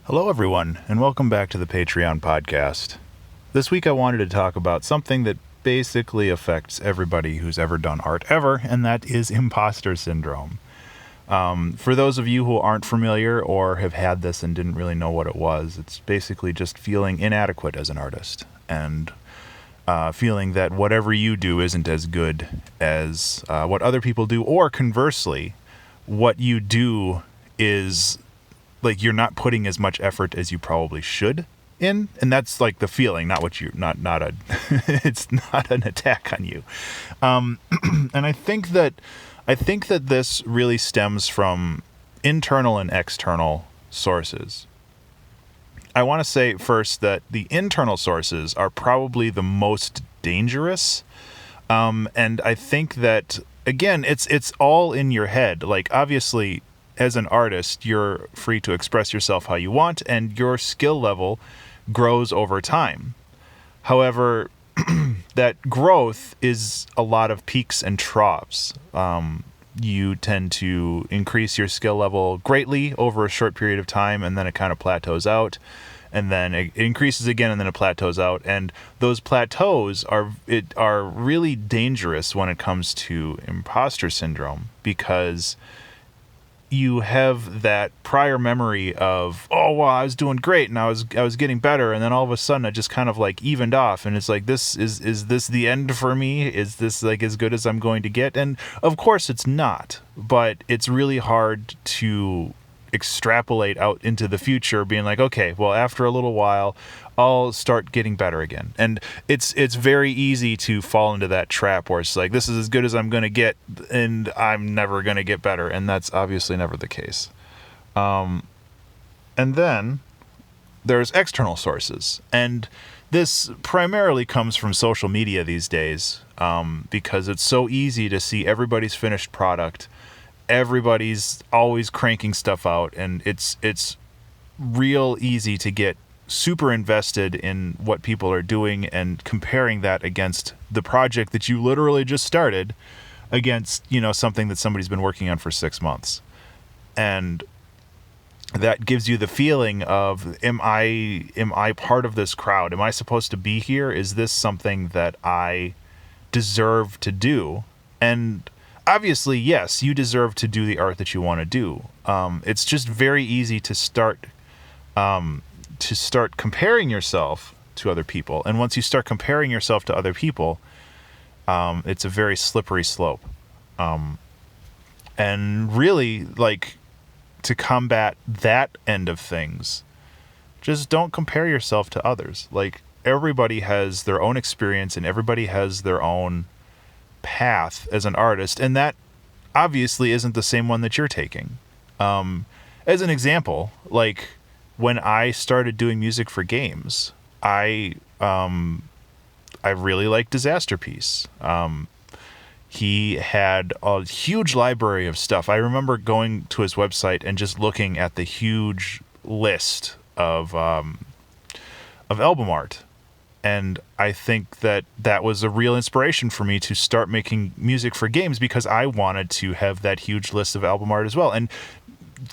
Hello, everyone, and welcome back to the Patreon podcast. This week I wanted to talk about something that basically affects everybody who's ever done art ever, and that is imposter syndrome. For those of you who aren't familiar or have had this and didn't really know what it was, it's basically just feeling inadequate as an artist and feeling that whatever you do isn't as good as what other people do, or conversely, what you do is like you're not putting as much effort as you probably should in, and that's like the feeling, not what you not a it's not an attack on you. And I think that this really stems from internal and external sources. I want to say first that the internal sources are probably the most dangerous, and I think that again it's all in your head. Like, obviously, as an artist, you're free to express yourself how you want, and your skill level grows over time. However, that growth is a lot of peaks and troughs. You tend to increase your skill level greatly over a short period of time, and then it kind of plateaus out, and then it increases again, and then it plateaus out. And those plateaus are really dangerous when it comes to imposter syndrome, because you have that prior memory of, oh, well, I was doing great and I was getting better, and then all of a sudden it just kind of like evened off, and it's like, is this the end for me? Is this like as good as I'm going to get? And of course it's not, but it's really hard to extrapolate out into the future, being like, okay, well, after a little while I'll start getting better again. And it's very easy to fall into that trap where it's like, this is as good as I'm going to get and I'm never going to get better. And that's obviously never the case. And then there's external sources. And this primarily comes from social media these days, because it's so easy to see everybody's finished product. Everybody's always cranking stuff out, and it's real easy to get super invested in what people are doing and comparing that against the project that you literally just started against, something that somebody's been working on for 6 months. And that gives you the feeling of, am I part of this crowd? Am I supposed to be here? Is this something that I deserve to do? And obviously, yes, you deserve to do the art that you want to do. It's just very easy to start comparing yourself to other people. And once you start comparing yourself to other people, it's a very slippery slope. And really, like, to combat that end of things, just don't compare yourself to others. Like, everybody has their own experience and everybody has their own path as an artist, and that obviously isn't the same one that you're taking. As an example, like, when I started doing music for games, I really liked Disasterpiece. He had a huge library of stuff. I remember going to his website and just looking at the huge list of album art. And I think that was a real inspiration for me to start making music for games, because I wanted to have that huge list of album art as well. And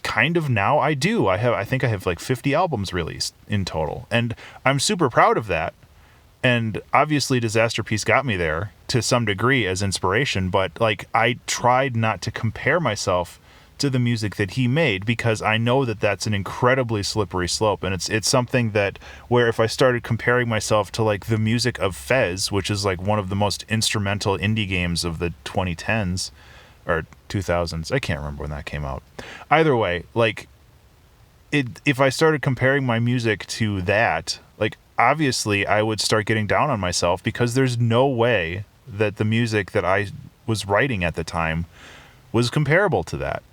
kind of now I do. I think I have like 50 albums released in total. And I'm super proud of that. And obviously Disasterpiece got me there to some degree as inspiration, but like, I tried not to compare myself to the music that he made, because I know that that's an incredibly slippery slope. And it's something that, where if I started comparing myself to like the music of Fez, which is like one of the most instrumental indie games of the 2010s or 2000s, I can't remember when that came out. Either way, like, if I started comparing my music to that, like, obviously I would start getting down on myself, because there's no way that the music that I was writing at the time was comparable to that.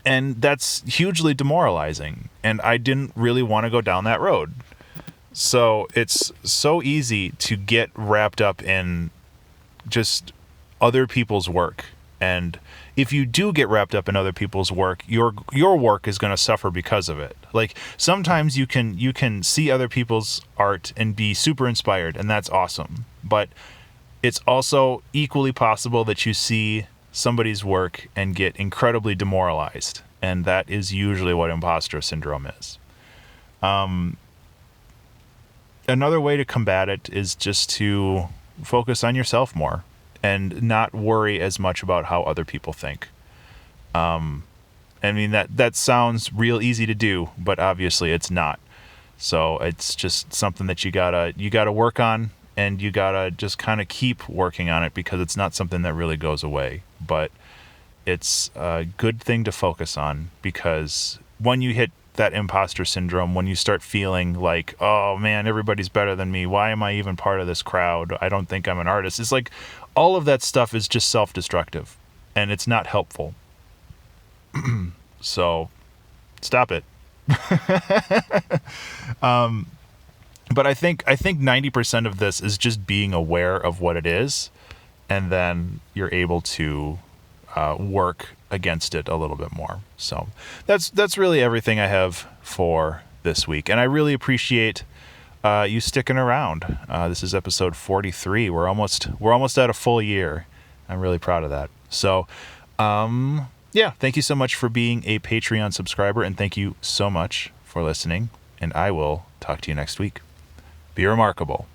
And that's hugely demoralizing, and I didn't really want to go down that road. So it's so easy to get wrapped up in just other people's work. And if you do get wrapped up in other people's work, your work is going to suffer because of it. Like, sometimes you can see other people's art and be super inspired, and that's awesome. But it's also equally possible that you see somebody's work and get incredibly demoralized. And that is usually what imposter syndrome is. Another way to combat it is just to focus on yourself more and not worry as much about how other people think. I mean, that sounds real easy to do, but obviously it's not. So it's just something that you gotta work on, and you gotta just kind of keep working on it, because it's not something that really goes away. But it's a good thing to focus on, because when you hit that imposter syndrome, when you start feeling like, oh man, everybody's better than me, why am I even part of this crowd, I don't think I'm an artist, it's like all of that stuff is just self-destructive, and it's not helpful. So stop it. But I think 90% of this is just being aware of what it is, and then you're able to work against it a little bit more. So that's really everything I have for this week, and I really appreciate you sticking around. This is episode 43. We're almost at a full year. I'm really proud of that. So yeah, thank you so much for being a Patreon subscriber, and thank you so much for listening, and I will talk to you next week. Be remarkable.